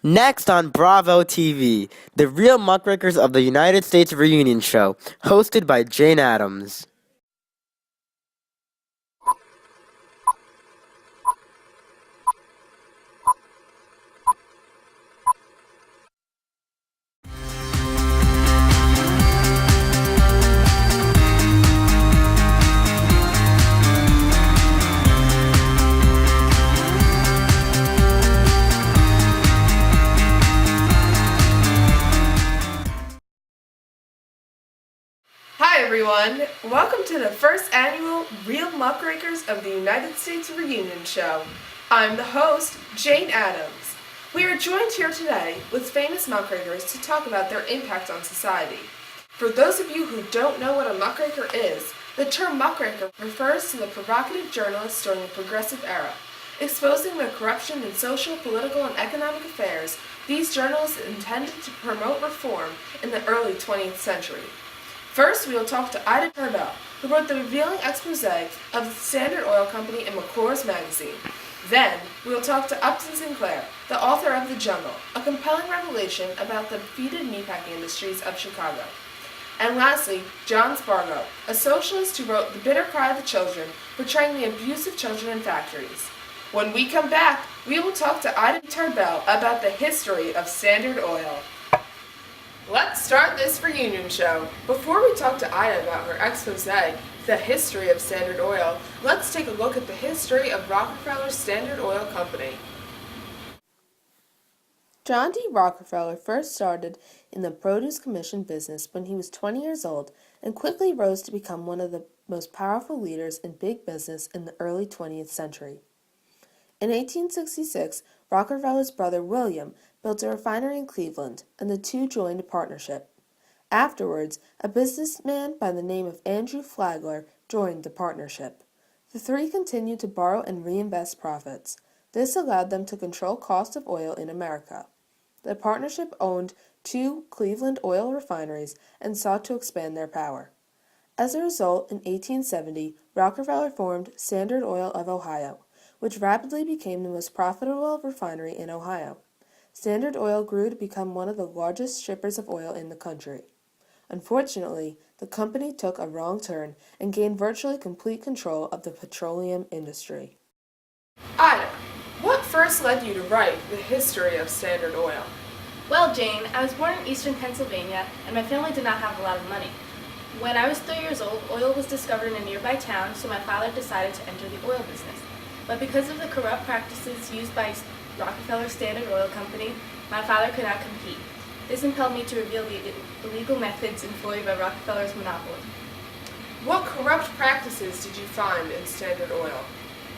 Next on Bravo TV, the real Muckrakers of the United States reunion show, hosted by Jane Addams. Hi everyone! Welcome to the first annual Real Muckrakers of the United States reunion show. I'm the host, Jane Addams. We are joined here today with famous muckrakers to talk about their impact on society. For those of you who don't know what a muckraker is, the term muckraker refers to the provocative journalists during the Progressive Era. Exposing the corruption in social, political, and economic affairs, these journalists intended to promote reform in the early 20th century. First, we will talk to Ida Tarbell, who wrote the revealing expose of the Standard Oil Company in McClure's magazine. Then, we will talk to Upton Sinclair, the author of The Jungle, a compelling revelation about the defeated meatpacking industries of Chicago. And lastly, John Spargo, a socialist who wrote The Bitter Cry of the Children, portraying the abuse of children in factories. When we come back, we will talk to Ida Tarbell about the history of Standard Oil. Let's start this reunion show. Before we talk to Ida about her expose, The History of Standard Oil, let's take a look at the history of Rockefeller's Standard Oil Company. John D. Rockefeller first started in the produce commission business when he was 20 years old and quickly rose to become one of the most powerful leaders in big business in the early 20th century. In 1866, Rockefeller's brother William built a refinery in Cleveland, and the two joined a partnership. Afterwards, a businessman by the name of Andrew Flagler joined the partnership. The three continued to borrow and reinvest profits. This allowed them to control cost of oil in America. The partnership owned 2 Cleveland oil refineries and sought to expand their power. As a result, in 1870, Rockefeller formed Standard Oil of Ohio, which rapidly became the most profitable refinery in Ohio. Standard Oil grew to become one of the largest shippers of oil in the country. Unfortunately, the company took a wrong turn and gained virtually complete control of the petroleum industry. Ida, what first led you to write The History of Standard Oil? Well, Jane, I was born in eastern Pennsylvania, and my family did not have a lot of money. When I was 3 years old, oil was discovered in a nearby town, so my father decided to enter the oil business. But because of the corrupt practices used by Rockefeller Standard Oil Company, my father could not compete. This impelled me to reveal the illegal methods employed by Rockefeller's monopoly. What corrupt practices did you find in Standard Oil?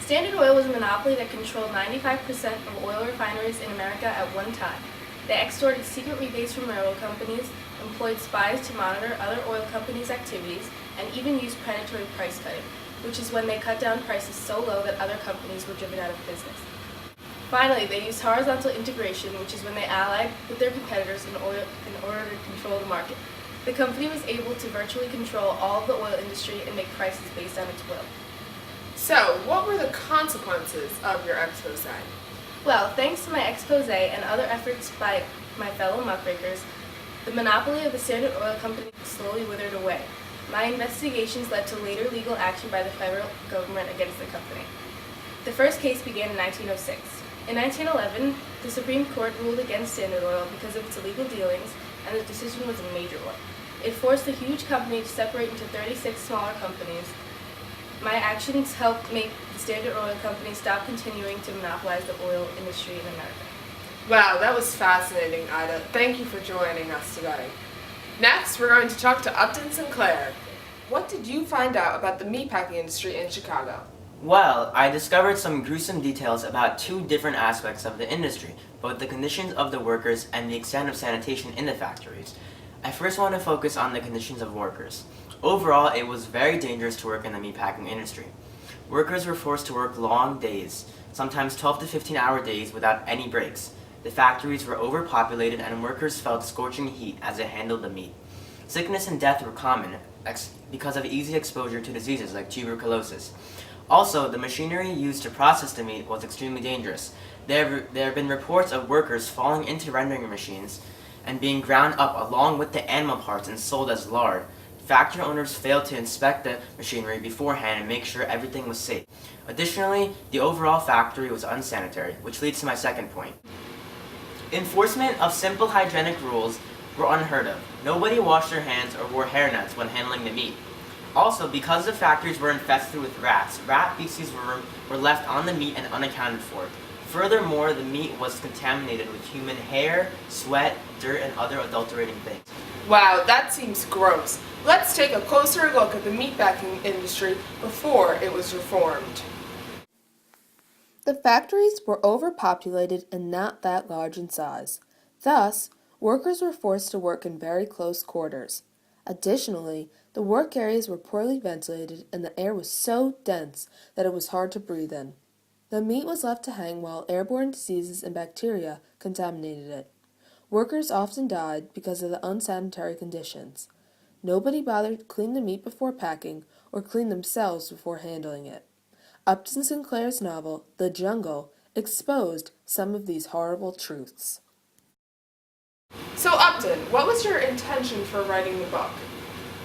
Standard Oil was a monopoly that controlled 95% of oil refineries in America at one time. They extorted secret rebates from railroad companies, employed spies to monitor other oil companies' activities, and even used predatory price cutting, which is when they cut down prices so low that other companies were driven out of business. Finally, they used horizontal integration, which is when they allied with their competitors in order to control the market. The company was able to virtually control all of the oil industry and make prices based on its will. So, what were the consequences of your expose? Well, thanks to my expose and other efforts by my fellow muckrakers, the monopoly of the Standard Oil Company slowly withered away. My investigations led to later legal action by the federal government against the company. The first case began in 1906. In 1911, the Supreme Court ruled against Standard Oil because of its illegal dealings, and the decision was a major one. It forced the huge company to separate into 36 smaller companies. My actions helped make the Standard Oil Company stop continuing to monopolize the oil industry in America. Wow, that was fascinating, Ida. Thank you for joining us today. Next, we're going to talk to Upton Sinclair. What did you find out about the meatpacking industry in Chicago? Well, I discovered some gruesome details about 2 different aspects of the industry, both the conditions of the workers and the extent of sanitation in the factories. I first want to focus on the conditions of workers. Overall, it was very dangerous to work in the meatpacking industry. Workers were forced to work long days, sometimes 12 to 15-hour days without any breaks. The factories were overpopulated and workers felt scorching heat as they handled the meat. Sickness and death were common because of easy exposure to diseases like tuberculosis. Also, the machinery used to process the meat was extremely dangerous. There have been reports of workers falling into rendering machines and being ground up along with the animal parts and sold as lard. Factory owners failed to inspect the machinery beforehand and make sure everything was safe. Additionally, the overall factory was unsanitary, which leads to my second point. Enforcement of simple hygienic rules were unheard of. Nobody washed their hands or wore hairnets when handling the meat. Also, because the factories were infested with rats, rat feces were left on the meat and unaccounted for. Furthermore, the meat was contaminated with human hair, sweat, dirt, and other adulterating things. Wow, that seems gross. Let's take a closer look at the meatpacking industry before it was reformed. The factories were overpopulated and not that large in size. Thus, workers were forced to work in very close quarters. Additionally, the work areas were poorly ventilated and the air was so dense that it was hard to breathe in. The meat was left to hang while airborne diseases and bacteria contaminated it. Workers often died because of the unsanitary conditions. Nobody bothered to clean the meat before packing or clean themselves before handling it. Upton Sinclair's novel, The Jungle, exposed some of these horrible truths. So Upton, what was your intention for writing the book?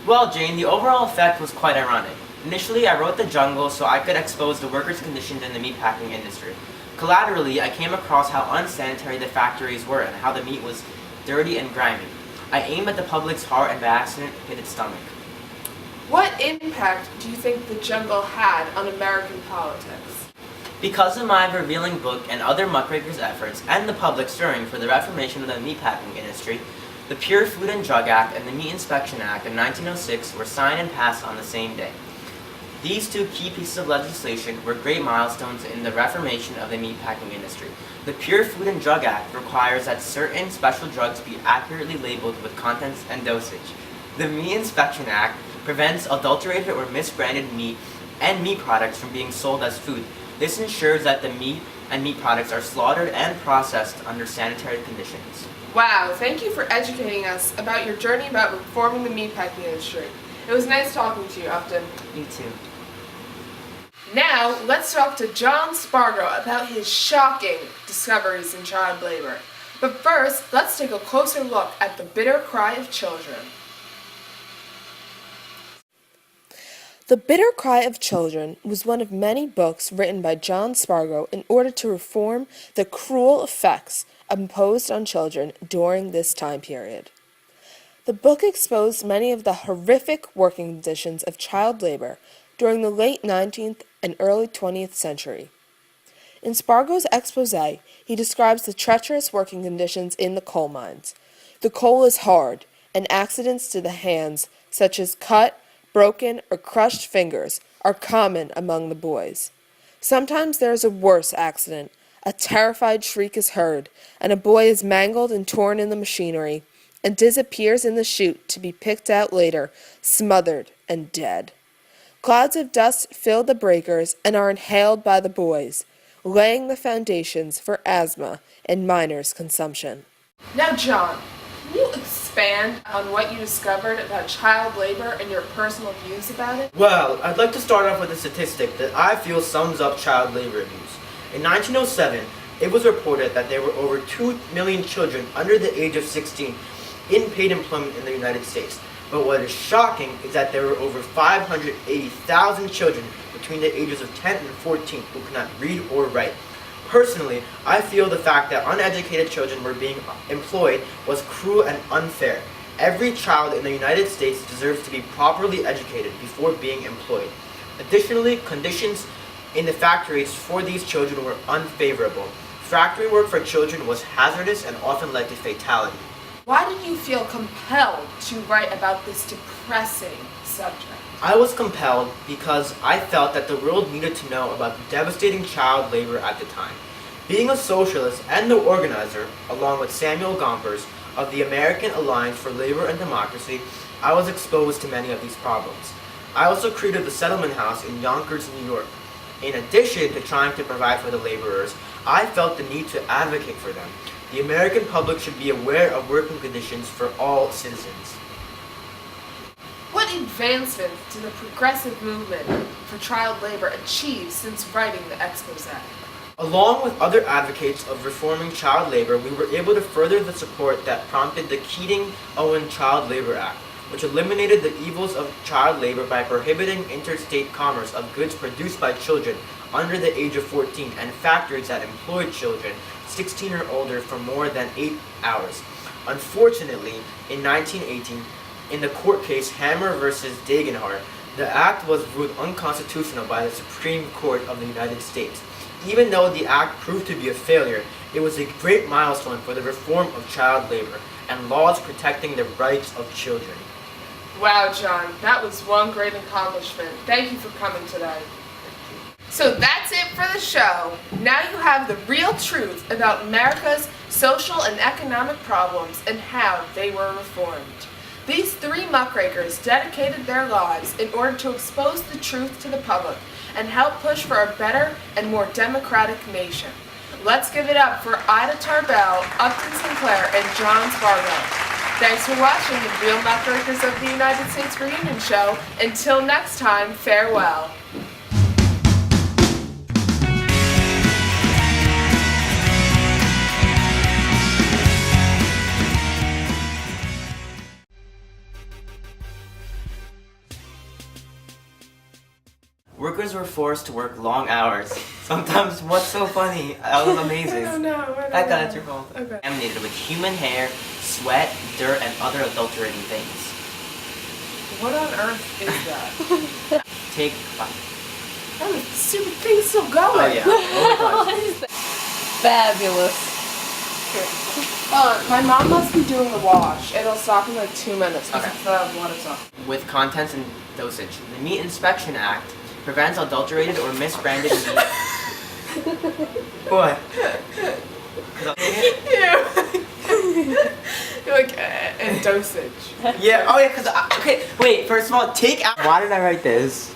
Well, Jane, the overall effect was quite ironic. Initially, I wrote The Jungle so I could expose the workers' conditions in the meatpacking industry. Collaterally, I came across how unsanitary the factories were and how the meat was dirty and grimy. I aimed at the public's heart and by accident hit its stomach. What impact do you think The Jungle had on American politics? Because of my revealing book and other Muckrakers' efforts and the public stirring for the reformation of the meatpacking industry, the Pure Food and Drug Act and the Meat Inspection Act of 1906 were signed and passed on the same day. These two key pieces of legislation were great milestones in the reformation of the meatpacking industry. The Pure Food and Drug Act requires that certain special drugs be accurately labeled with contents and dosage. The Meat Inspection Act prevents adulterated or misbranded meat and meat products from being sold as food. This ensures that the meat and meat products are slaughtered and processed under sanitary conditions. Wow, thank you for educating us about your journey about reforming the meatpacking industry. It was nice talking to you, Upton. You too. Now, let's talk to John Spargo about his shocking discoveries in child labor. But first, let's take a closer look at The Bitter Cry of Children. The Bitter Cry of Children was one of many books written by John Spargo in order to reform the cruel effects imposed on children during this time period. The book exposed many of the horrific working conditions of child labor during the late 19th and early 20th century. In Spargo's expose, he describes the treacherous working conditions in the coal mines. The coal is hard, and accidents to the hands, such as cut, broken, or crushed fingers, are common among the boys. Sometimes there is a worse accident. A terrified shriek is heard, and a boy is mangled and torn in the machinery, and disappears in the chute to be picked out later, smothered and dead. Clouds of dust fill the breakers and are inhaled by the boys, laying the foundations for asthma and miners' consumption. Now, John, can you expand on what you discovered about child labor and your personal views about it? Well, I'd like to start off with a statistic that I feel sums up child labor abuse. In 1907, it was reported that there were over 2 million children under the age of 16 in paid employment in the United States. But what is shocking is that there were over 580,000 children between the ages of 10 and 14 who could not read or write. Personally, I feel the fact that uneducated children were being employed was cruel and unfair. Every child in the United States deserves to be properly educated before being employed. Additionally, conditions in the factories for these children were unfavorable. Factory work for children was hazardous and often led to fatality. Why did you feel compelled to write about this depressing subject? I was compelled because I felt that the world needed to know about the devastating child labor at the time. Being a socialist and the organizer, along with Samuel Gompers, of the American Alliance for Labor and Democracy, I was exposed to many of these problems. I also created the Settlement House in Yonkers, New York. In addition to trying to provide for the laborers, I felt the need to advocate for them. The American public should be aware of working conditions for all citizens. What advancements did the progressive movement for child labor achieve since writing the expose? Along with other advocates of reforming child labor, we were able to further the support that prompted the Keating-Owen Child Labor Act, which eliminated the evils of child labor by prohibiting interstate commerce of goods produced by children under the age of 14 and factories that employed children 16 or older for more than 8 hours. Unfortunately, in 1918, in the court case Hammer versus Dagenhart, the act was ruled unconstitutional by the Supreme Court of the United States. Even though the act proved to be a failure, it was a great milestone for the reform of child labor and laws protecting the rights of children. Wow, John, that was one great accomplishment. Thank you for coming today. So that's it for the show. Now you have the real truth about America's social and economic problems and how they were reformed. These three muckrakers dedicated their lives in order to expose the truth to the public and help push for a better and more democratic nation. Let's give it up for Ida Tarbell, Upton Sinclair, and John Spargo. Thanks for watching the Real Muckrakers of the United States Reunion Show. Until next time, farewell. Workers were forced to work long hours. Sometimes, what's so funny? That was amazing. I don't know. I got it, your fault. Okay. Contaminated with human hair, sweat, dirt, and other adulterating things. What on earth is that? Take 5. Oh, the stupid thing's still going. Oh yeah. Oh my gosh. Fabulous. My mom must be doing the wash. It'll stop in like 2 minutes because Okay. the water's off. With contents and dosage. The Meat Inspection Act prevents adulterated or misbranded meat. What? Like, and dosage. Yeah, oh yeah, because, okay, wait, first of all, take out. Why did I write this?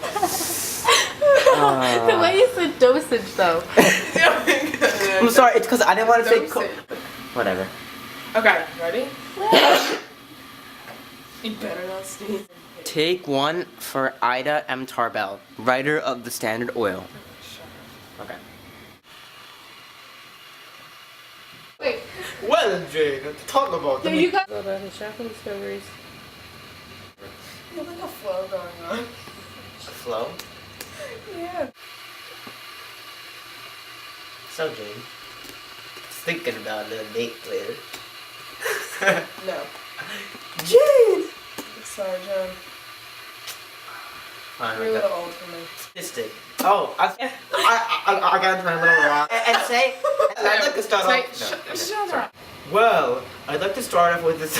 The way you said dosage, though. I'm sorry, it's because I didn't want to say. Dosage. Whatever. Okay, ready? You better not sneeze. Take 1 for Ida M. Tarbell, writer of the Standard Oil. Okay. Wait. Well, Jane, talk about Yeah, you got. The shocking discoveries. You have like a flow going on. Flow. Yeah. So, Jane, thinking about a little date later. No. Jane! Sorry, John. Fine, You're a little old for me. Statistic. Oh, I got into my little rock. And say, I'd like to start off. Shut up. Well, I'd like to start off with this.